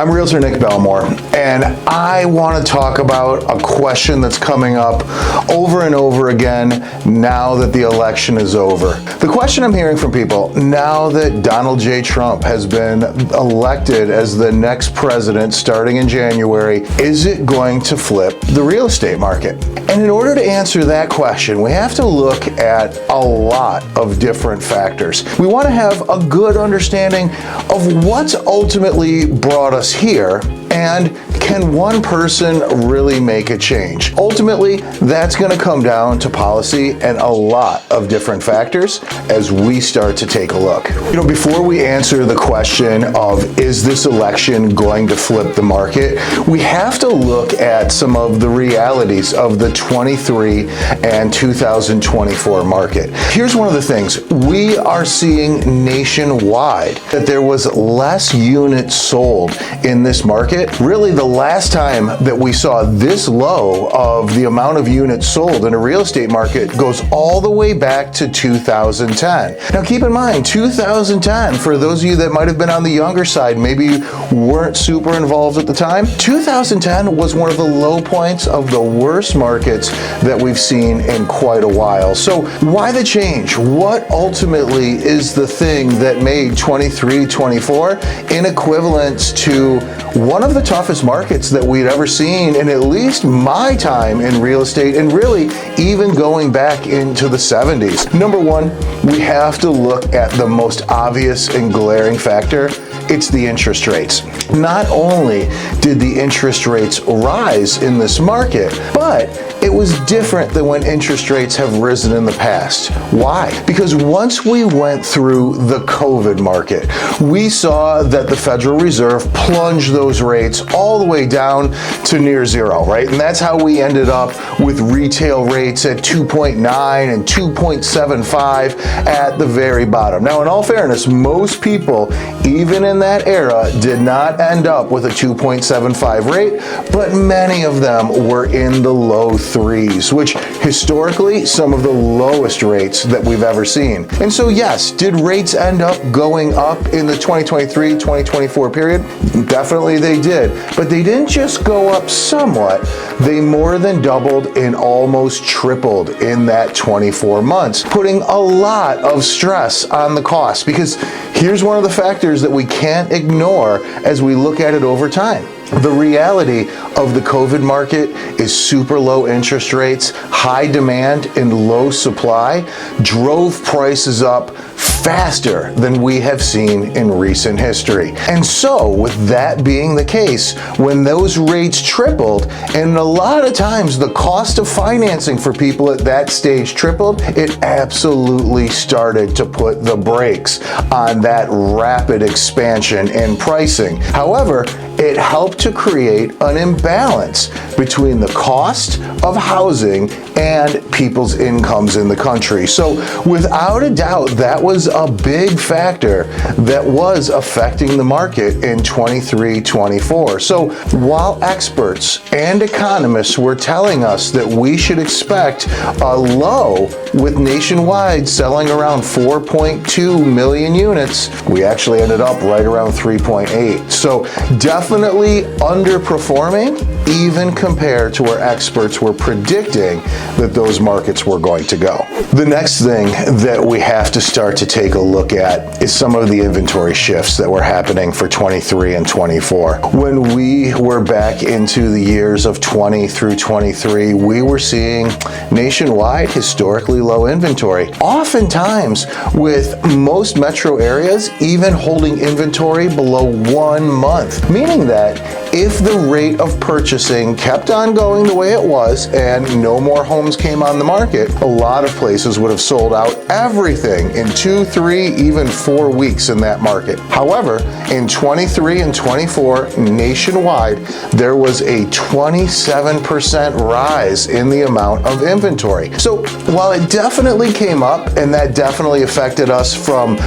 I'm Realtor Nick Belmore, and I want to talk about a question that's coming up over and over again now that the election is over. The question I'm hearing from people now that Donald J. Trump has been elected as the next president starting in January, is it going to flip the real estate market? And in order to answer that question, we have to look at a lot of different factors. We want to have a good understanding of what's ultimately brought us here, and can one person really make a change? Ultimately, that's going to come down to policy and a lot of different factors as we start to take a look. Before we answer the question of is this election going to flip the market, we have to look at some of the realities of the 23 and 2024 market. Here's one of the things. We are seeing nationwide that there was less units sold in this market. Really, the last time that we saw this low of the amount of units sold in a real estate market goes all the way back to 2010. Now keep in mind, 2010, for those of you that might have been on the younger side, maybe weren't super involved at the time, 2010 was one of the low points of the worst markets that we've seen in quite a while. So why the change? What ultimately is the thing that made 23-24 in equivalence to one of the toughest markets that we'd ever seen in at least my time in real estate, and really even going back into the 70s. Number one, we have to look at the most obvious and glaring factor. It's the interest rates. Not only did the interest rates rise in this market, but it was different than when interest rates have risen in the past. Why? Because once we went through the COVID market, we saw that the Federal Reserve plunged those rates all the way down to near zero, right? And that's how we ended up with retail rates at 2.9 and 2.75 at the very bottom. Now, in all fairness, most people, even in that era, did not end up with a 2.75 rate, but many of them were in the low threes, which historically some of the lowest rates that we've ever seen. And so yes, did rates end up going up in the 2023-2024 period? Definitely they did, but they didn't just go up somewhat, they more than doubled and almost tripled in that 24 months, putting a lot of stress on the cost, because here's one of the factors that we can't ignore as we look at it over time. The reality of the COVID market is super low interest rates, high demand, and low supply drove prices up faster than we have seen in recent history. And so, with that being the case, when those rates tripled, and a lot of times the cost of financing for people at that stage tripled, it absolutely started to put the brakes on that rapid expansion in pricing. However, it helped to create an imbalance between the cost of housing and people's incomes in the country. So without a doubt, that was a big factor that was affecting the market in 23-24. So while experts and economists were telling us that we should expect a low with nationwide selling around 4.2 million units, we actually ended up right around 3.8. So definitely underperforming, even compared to where experts were predicting that those markets were going to go. The next thing that we have to start to take a look at is some of the inventory shifts that were happening for 23 and 24. When we were back into the years of 20 through 23, we were seeing nationwide historically low inventory. Oftentimes with most metro areas even holding inventory below 1 month, meaning that if the rate of purchasing kept on going the way it was and no more homes came on the market, a lot of places would have sold out everything in 2, 3, even 4 weeks in that market. However, in 23 and 24 nationwide, there was a 27% rise in the amount of inventory. So while it definitely came up and that definitely affected us from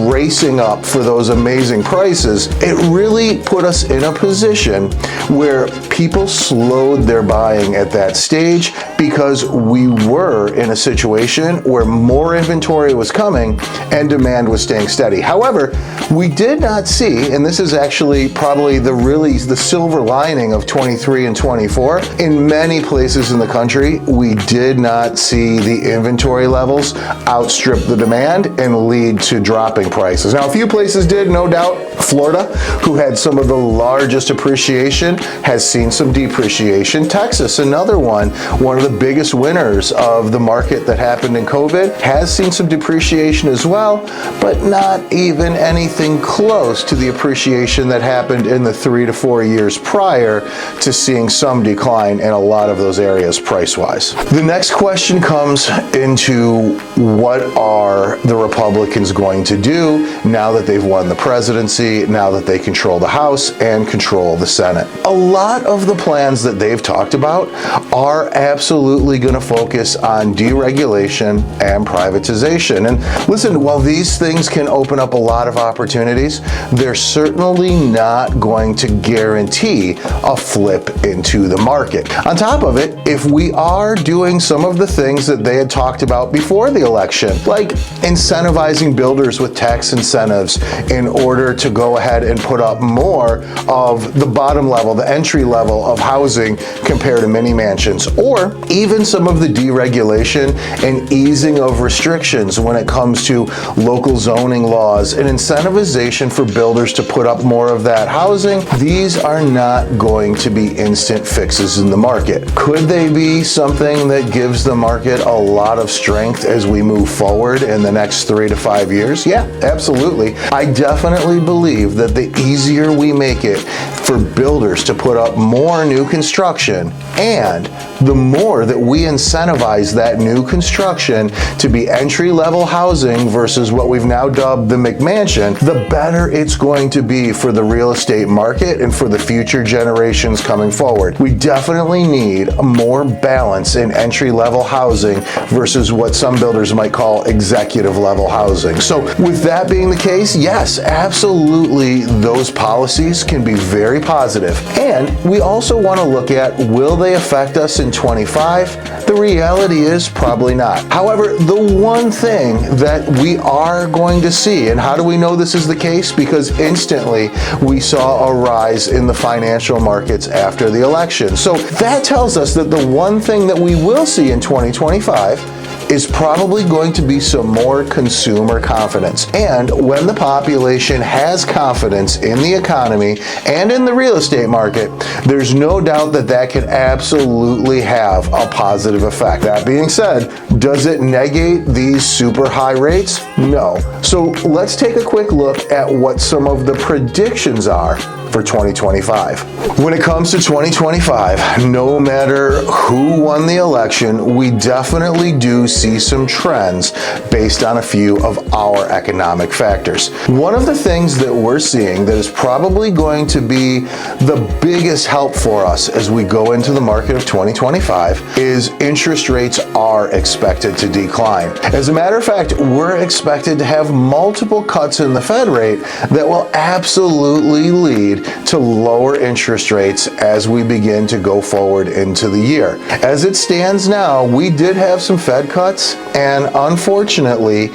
racing up for those amazing prices, it really put us in a position situation where people slowed their buying at that stage because we were in a situation where more inventory was coming and demand was staying steady. However, we did not see, and this is actually probably the silver lining of 23 and 24, in many places in the country, we did not see the inventory levels outstrip the demand and lead to dropping prices. Now, a few places did, no doubt. Florida, who had some of the largest appreciation, has seen some depreciation. Texas, another one of the biggest winners of the market that happened in COVID, has seen some depreciation as well, but not even anything close to the appreciation that happened in the 3 to 4 years prior to seeing some decline in a lot of those areas price-wise. The next question comes into what are the Republicans going to do now that they've won the presidency, now that they control the House and control the Senate. A lot of the plans that they've talked about are absolutely going to focus on deregulation and privatization. And listen, while these things can open up a lot of opportunities, they're certainly not going to guarantee a flip into the market. On top of it, if we are doing some of the things that they had talked about before the election, like incentivizing builders with tax incentives in order to go ahead and put up more of the bottom level, the entry level of housing compared to mini mansions, or even some of the deregulation and easing of restrictions when it comes to local zoning laws and incentivization for builders to put up more of that housing, these are not going to be instant fixes in the market. Could they be something that gives the market a lot of strength as we move forward in the next 3 to 5 years? Yeah, absolutely. I definitely believe that the easier we make it for builders to put up more new construction, and the more that we incentivize that new construction to be entry-level housing versus what we've now dubbed the McMansion, the better it's going to be for the real estate market and for the future generations coming forward. We definitely need more balance in entry-level housing versus what some builders might call executive-level housing. So with that being the case, yes, absolutely, those policies can be very positive. And we also want to look at, will they affect us in 25? The reality is probably not. However, the one thing that we are going to see, and how do we know this is the case? Because instantly we saw a rise in the financial markets after the election. So that tells us that the one thing that we will see in 2025 is probably going to be some more consumer confidence. And when the population has confidence in the economy and in the real estate market, there's no doubt that that can absolutely have a positive effect. That being said, does it negate these super high rates? No. So let's take a quick look at what some of the predictions are for 2025. When it comes to 2025, no matter who won the election, we definitely do see some trends based on a few of our economic factors. One of the things that we're seeing that is probably going to be the biggest help for us as we go into the market of 2025 is interest rates are expected to decline. As a matter of fact, we're expected to have multiple cuts in the Fed rate that will absolutely lead to lower interest rates as we begin to go forward into the year. As it stands now, we did have some Fed cuts, and unfortunately,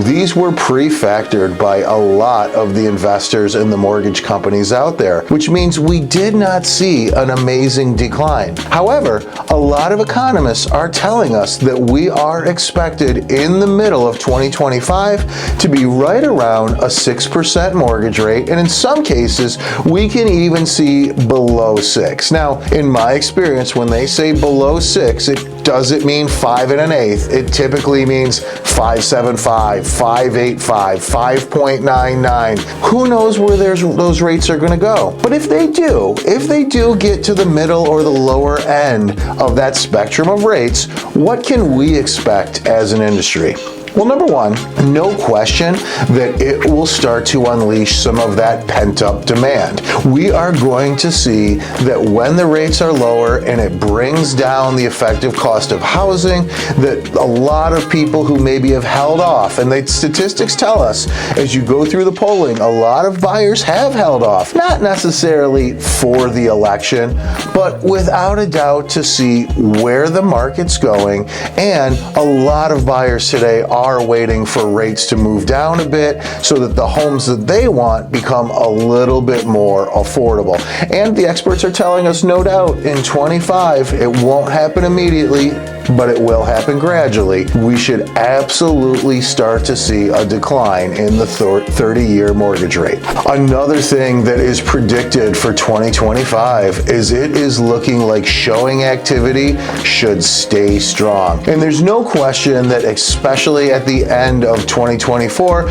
these were pre-factored by a lot of the investors and the mortgage companies out there, which means we did not see an amazing decline. However, a lot of economists are telling us that we are expected in the middle of 2025 to be right around a 6% mortgage rate, and in some cases, we can even see below 6. Now, in my experience, when they say below 6, it doesn't mean 5 1/8. It typically means 5.75, 5.85, 5.99. Who knows where those rates are going to go? But if they do get to the middle or the lower end of that spectrum of rates, what can we expect as an industry? Well, number one, no question that it will start to unleash some of that pent-up demand. We are going to see that when the rates are lower and it brings down the effective cost of housing, that a lot of people who maybe have held off, and the statistics tell us, as you go through the polling, a lot of buyers have held off, not necessarily for the election, but without a doubt to see where the market's going. And a lot of buyers today are waiting for rates to move down a bit so that the homes that they want become a little bit more affordable. And the experts are telling us, no doubt, in 25, it won't happen immediately, but it will happen gradually. We should absolutely start to see a decline in the 30-year mortgage rate. Another thing that is predicted for 2025 is it is looking like showing activity should stay strong. And there's no question that especially at the end of 2024,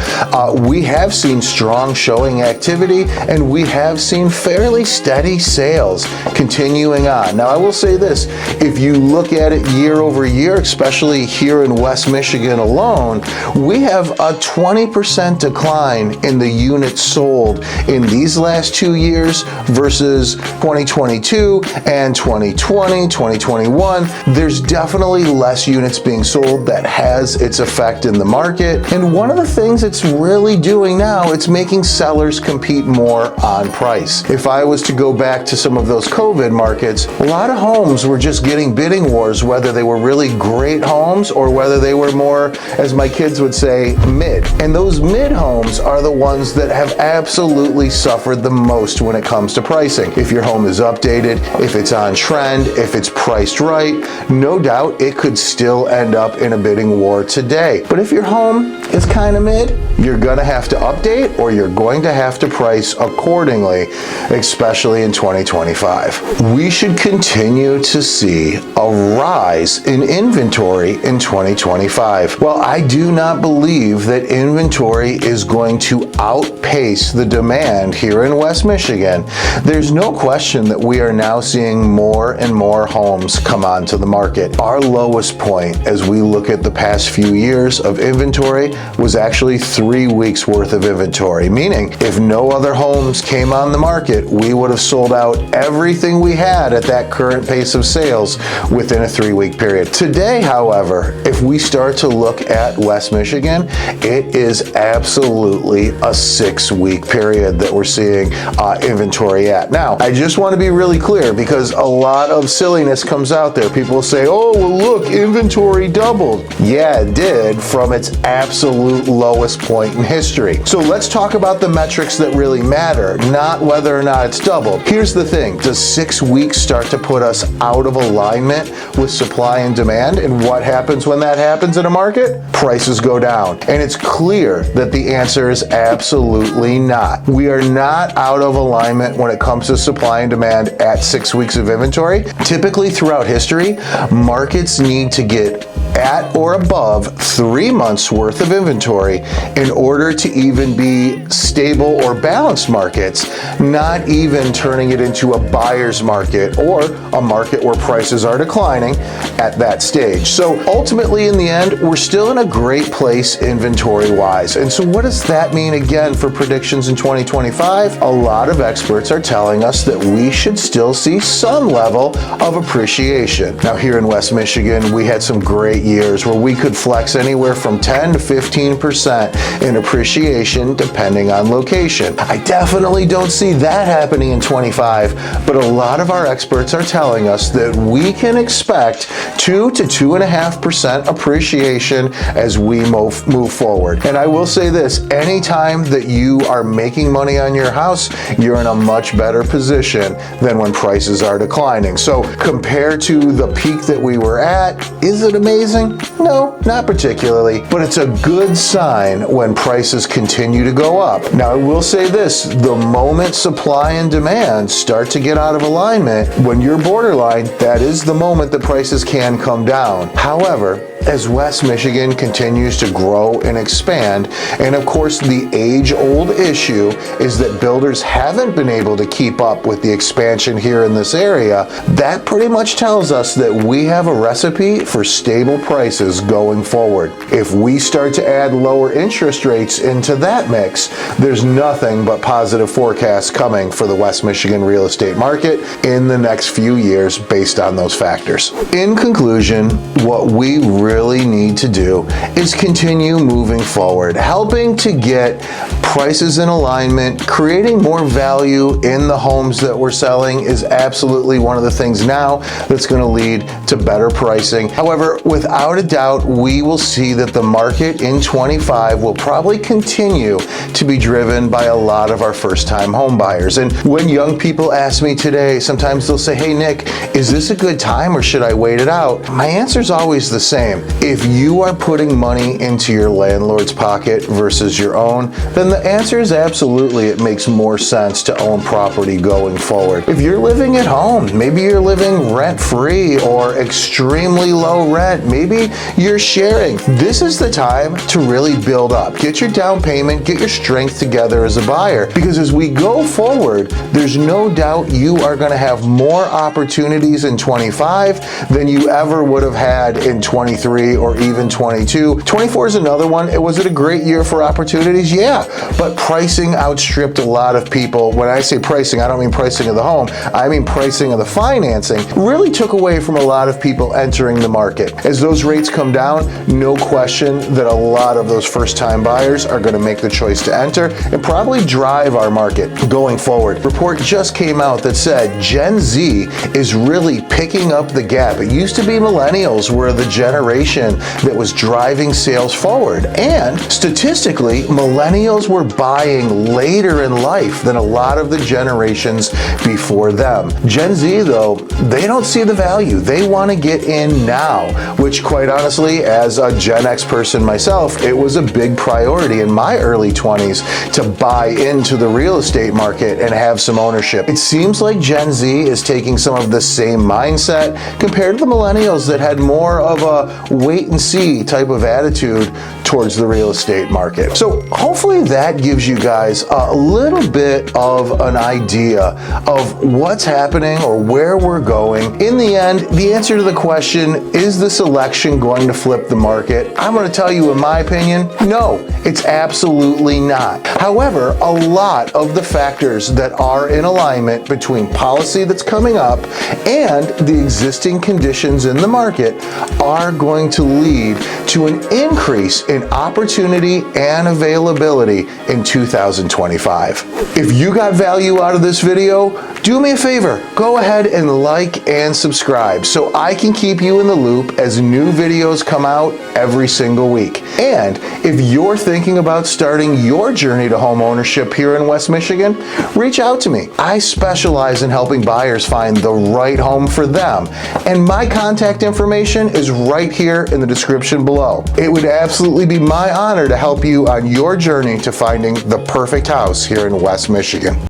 we have seen strong showing activity and we have seen fairly steady sales continuing on. Now, I will say this, if you look at it year over year, especially here in West Michigan alone, we have a 20% decline in the units sold in these last 2 years versus 2022 and 2020, 2021. There's definitely less units being sold. That has its effect in the market. And one of the things it's really doing now, it's making sellers compete more on price. If I was to go back to some of those COVID markets, a lot of homes were just getting bidding wars, whether they were really great homes or whether they were more, as my kids would say, mid. And those mid homes are the ones that have absolutely suffered the most when it comes to pricing. If your home is updated, if it's on trend, if it's priced right, no doubt it could still end up in a bidding war today. But if your home is kind of mid, you're going to have to update or you're going to have to price accordingly, especially in 2025. We should continue to see a rise in inventory in 2025. Well, I do not believe that inventory is going to outpace the demand here in West Michigan. There's no question that we are now seeing more and more homes come onto the market. Our lowest point as we look at the past few years of inventory was actually 3 weeks worth of inventory, meaning if no other homes came on the market, we would have sold out everything we had at that current pace of sales within a 3-week period. Today, however, if we start to look at West Michigan, it is absolutely a 6-week period that we're seeing inventory at. Now, I just want to be really clear because a lot of silliness comes out there. People say, oh, well, look, inventory doubled. Yeah, it did from its absolute lowest point in history. So let's talk about the metrics that really matter, not whether or not it's doubled. Here's the thing. Does 6 weeks start to put us out of alignment with supply and demand? And what happens when that happens in a market? Prices go down. And it's clear that the answer is absolutely not. We are not out of alignment when it comes to supply and demand at 6 weeks of inventory. Typically throughout history, markets need to get at or above 3 months worth of inventory in order to even be stable or balanced markets, not even turning it into a buyer's market or a market where prices are declining at that stage. So ultimately in the end, we're still in a great place inventory wise. And so what does that mean again for predictions in 2025? A lot of experts are telling us that we should still see some level of appreciation. Now here in West Michigan, we had some great years where we could flex anywhere from 10 to 15% in appreciation depending on location. I definitely don't see that happening in 25, but a lot of our experts are telling us that we can expect 2 to 2.5% appreciation as we move forward. And I will say this, anytime that you are making money on your house, you're in a much better position than when prices are declining. So compared to the peak that we were at, is it amazing? No, not particularly, but it's a good sign when prices continue to go up. Now, I will say this, the moment supply and demand start to get out of alignment, when you're borderline, that is the moment that prices can come down. However, as West Michigan continues to grow and expand, and of course the age-old issue is that builders haven't been able to keep up with the expansion here in this area, that pretty much tells us that we have a recipe for stable prices going forward. If we start to add lower interest rates into that mix, there's nothing but positive forecasts coming for the West Michigan real estate market in the next few years based on those factors. In conclusion, what we really need to do is continue moving forward, helping to get prices in alignment. Creating more value in the homes that we're selling is absolutely one of the things now that's going to lead to better pricing. However, without a doubt, we will see that the market in 25 will probably continue to be driven by a lot of our first-time home buyers. And when young people ask me today, sometimes they'll say, "Hey Nick, is this a good time or should I wait it out?" My answer is always the same. If you are putting money into your landlord's pocket versus your own, then the answer is absolutely it makes more sense to own property going forward. If you're living at home, maybe you're living rent-free or extremely low rent, maybe you're sharing, this is the time to really build up. Get your down payment, get your strength together as a buyer, because as we go forward, there's no doubt you are going to have more opportunities in 25 than you ever would have had in 23 or even 22. 24 is another one. Was it a great year for opportunities? Yeah, but pricing outstripped a lot of people. When I say pricing, I don't mean pricing of the home, I mean pricing of the financing. Really took away from a lot of people entering the market. As those rates come down, no question that a lot of those first-time buyers are going to make the choice to enter and probably drive our market going forward. A report just came out that said Gen Z is really picking up the gap. It used to be millennials were the generation that was driving sales forward, and statistically, millennials were buying later in life than a lot of the generations before them. Gen Z, though, they don't see the value. They want to get in now, which quite honestly, as a Gen X person myself, it was a big priority in my early 20s to buy into the real estate market and have some ownership. It seems like Gen Z is taking some of the same mindset compared to the millennials that had more of a wait and see type of attitude towards the real estate market. So hopefully that gives you guys a little bit of an idea of what's happening or where we're going. In the end, the answer to the question, is this election going to flip the market? I'm going to tell you, in my opinion, no, it's absolutely not. However, a lot of the factors that are in alignment between policy that's coming up and the existing conditions in the market are going to lead to an increase in opportunity and availability in 2025. If you got value out of this video, do me a favor, go ahead and like and subscribe so I can keep you in the loop as new videos come out every single week. And if you're thinking about starting your journey to home ownership here in West Michigan, reach out to me. I specialize in helping buyers find the right home for them, and my contact information is right here in the description below. It would absolutely be my honor to help you on your journey to finding the perfect house here in West Michigan.